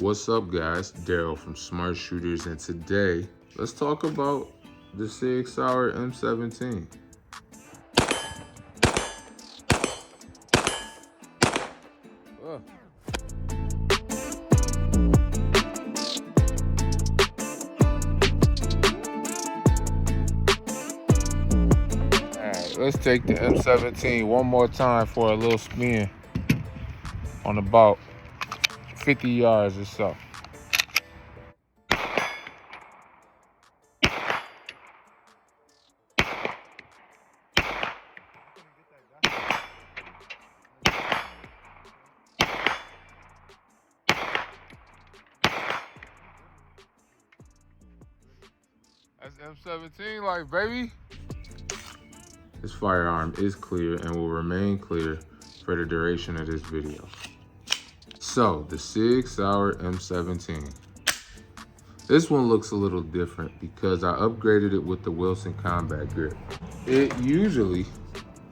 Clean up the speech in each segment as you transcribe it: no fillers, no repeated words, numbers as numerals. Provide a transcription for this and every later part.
What's up guys, Daryl from Smart Shooters, and today let's talk about the Sig Sauer M17. Alright, let's take the M17 one more time for a little spin on about 50 yards or so. That's M17 like, baby. This firearm is clear and will remain clear for the duration of this video. So, the Sig Sauer M17. This one looks a little different because I upgraded it with the Wilson Combat Grip. It usually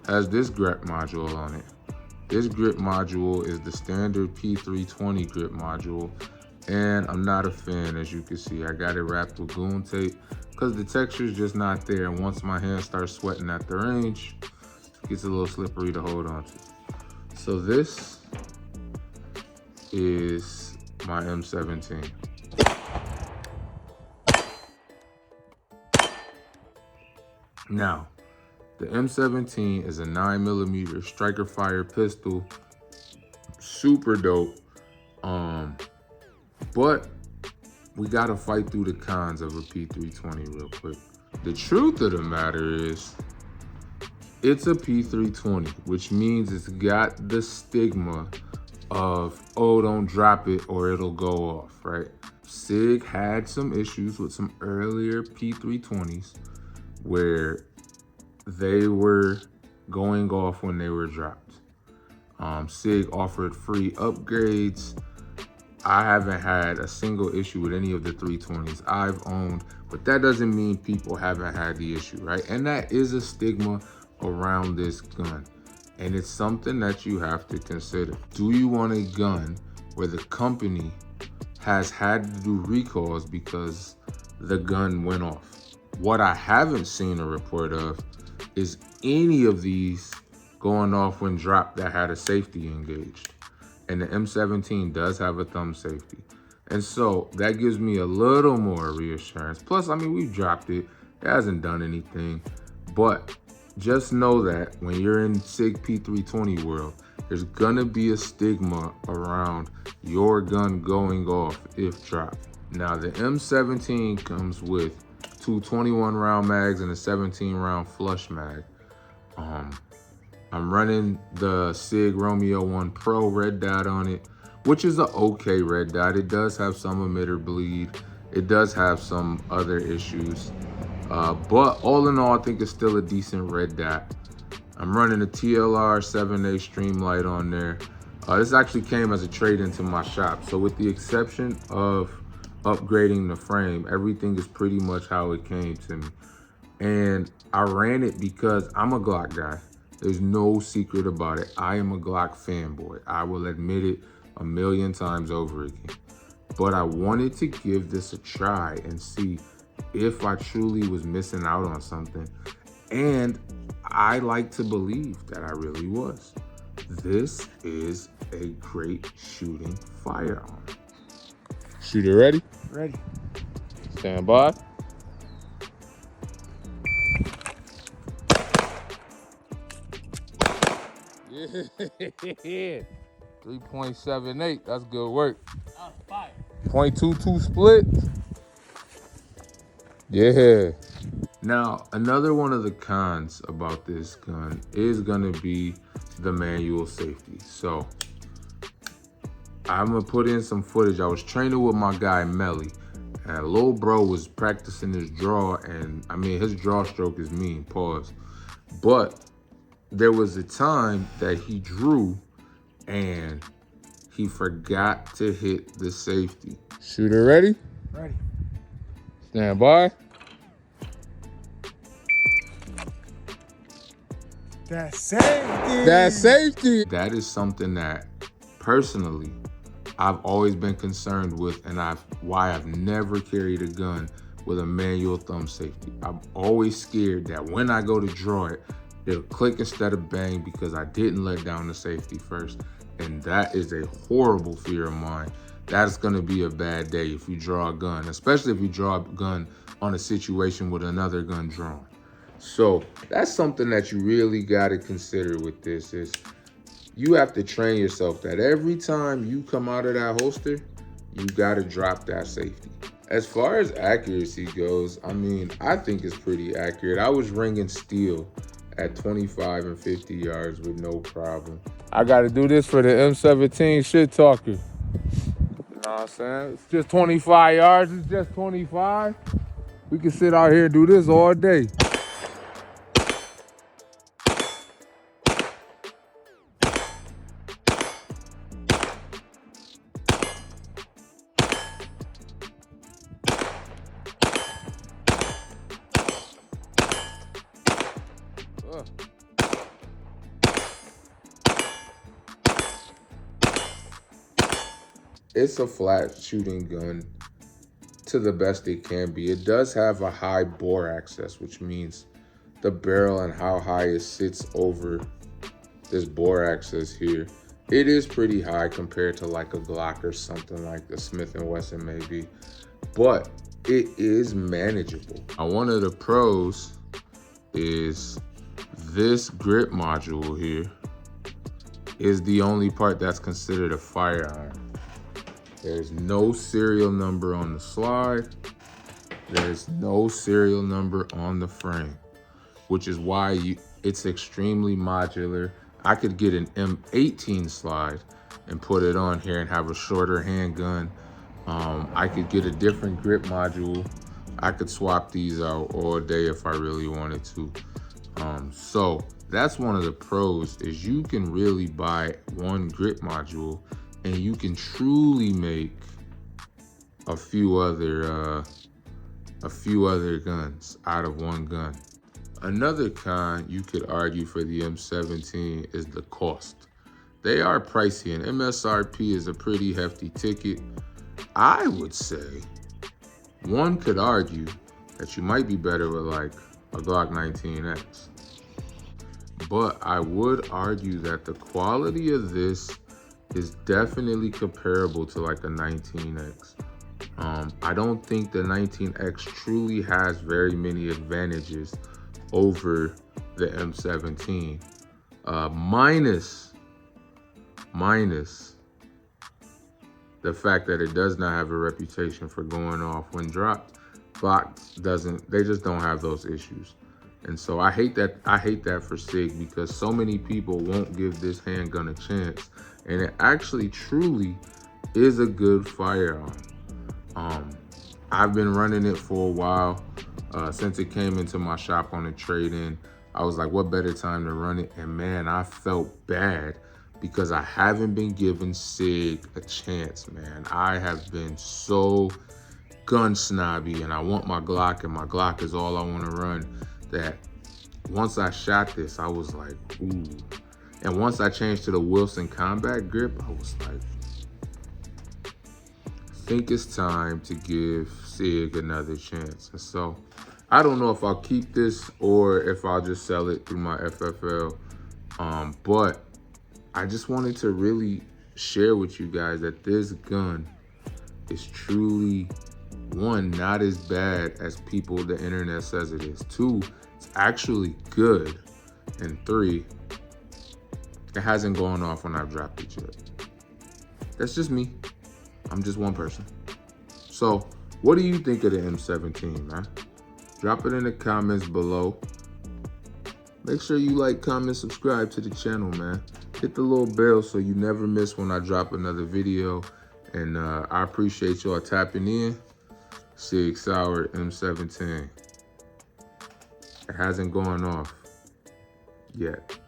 has this grip module on it. This grip module is the standard P320 grip module, and I'm not a fan, as you can see. I got it wrapped with goon tape because the texture is just not there, and once my hand starts sweating at the range, it gets a little slippery to hold on to. So this is my M17. Now, the M17 is a 9mm striker fire pistol, super dope. But we gotta fight through the cons of a P320 real quick. The truth of the matter is, it's a P320, which means it's got the stigma of, oh, don't drop it or it'll go off, right? Sig had some issues with some earlier P320s where they were going off when they were dropped. Sig offered free upgrades. I haven't had a single issue with any of the 320s I've owned, but that doesn't mean people haven't had the issue, right? And that is a stigma around this gun. And it's something that you have to consider. Do you want a gun where the company has had to do recalls because the gun went off? What I haven't seen a report of is any of these going off when dropped that had a safety engaged. And the M17 does have a thumb safety. And so that gives me a little more reassurance. Plus, I mean, we've dropped it. It hasn't done anything. But just know that when you're in Sig P320 world, there's gonna be a stigma around your gun going off if dropped. Now, the M17 comes with two 21-round mags and a 17-round flush mag. I'm running the Sig Romeo 1 Pro red dot on it, which is an okay red dot. It does have some emitter bleed. It does have some other issues. But all in all, I think it's still a decent red dot. I'm running a TLR 7A Streamlight on there. This actually came as a trade into my shop. So with the exception of upgrading the frame, everything is pretty much how it came to me. And I ran it because I'm a Glock guy. There's no secret about it. I am a Glock fanboy. I will admit it a million times over again. But I wanted to give this a try and see if I truly was missing out on something. And I like to believe that I really was. This is a great shooting firearm. Shooter ready? Ready. Stand by. Yeah. 3.78, that's good work. Oh, fire. 0.22 split. Yeah. Now, another one of the cons about this gun is gonna be the manual safety. So, I'm gonna put in some footage. I was training with my guy, Melly, and little bro was practicing his draw, and I mean, his draw stroke is mean, pause. But there was a time that he drew and he forgot to hit the safety. Shooter ready? Ready. Stand by. That's safety. That's safety. That is something that personally I've always been concerned with, and why I've never carried a gun with a manual thumb safety. I'm always scared that when I go to draw it, it'll click instead of bang because I didn't let down the safety first. And that is a horrible fear of mine. That's gonna be a bad day if you draw a gun, especially if you draw a gun on a situation with another gun drawn. So that's something that you really gotta consider with this is you have to train yourself that every time you come out of that holster, you gotta drop that safety. As far as accuracy goes, I mean, I think it's pretty accurate. I was ringing steel at 25 and 50 yards with no problem. I gotta do this for the M17 shit talker. You know what I'm saying? It's just 25 yards, it's just 25. We can sit out here and do this all day. It's a flat shooting gun to the best it can be. It does have a high bore access, which means the barrel and how high it sits over this bore access here, it is pretty high compared to like a Glock or something like the Smith & Wesson maybe, but it is manageable. One of the pros is this grip module here is the only part that's considered a firearm. There's no serial number on the slide. There's no serial number on the frame, which is why it's extremely modular. I could get an M18 slide and put it on here and have a shorter handgun. I could get a different grip module. I could swap these out all day if I really wanted to. So that's one of the pros is you can really buy one grip module and you can truly make a few other guns out of one gun. Another con you could argue for the M17 is the cost. They are pricey, and MSRP is a pretty hefty ticket. I would say one could argue that you might be better with like a Glock 19X. But I would argue that the quality of this is definitely comparable to like a 19X. I don't think the 19X truly has very many advantages over the M17, minus the fact that it does not have a reputation for going off when dropped. Glocks they just don't have those issues. And so I hate that for SIG because so many people won't give this handgun a chance. And it actually truly is a good firearm. I've been running it for a while. Since it came into my shop on a trade-in, I was like, what better time to run it? And man, I felt bad because I haven't been giving SIG a chance, man. I have been so gun snobby and I want my Glock and my Glock is all I want to run, that once I shot this, I was like, ooh. And once I changed to the Wilson Combat Grip, I was like, I think it's time to give SIG another chance. And so I don't know if I'll keep this or if I'll just sell it through my FFL. But I just wanted to really share with you guys that this gun is truly, one, not as bad as the internet says it is. Two, it's actually good. And three, it hasn't gone off when I've dropped it yet. That's just me. I'm just one person. So what do you think of the M17, man? Drop it in the comments below. Make sure you like, comment, subscribe to the channel, man. Hit the little bell so you never miss when I drop another video. And I appreciate y'all tapping in. SIG Sauer M17. It hasn't gone off yet.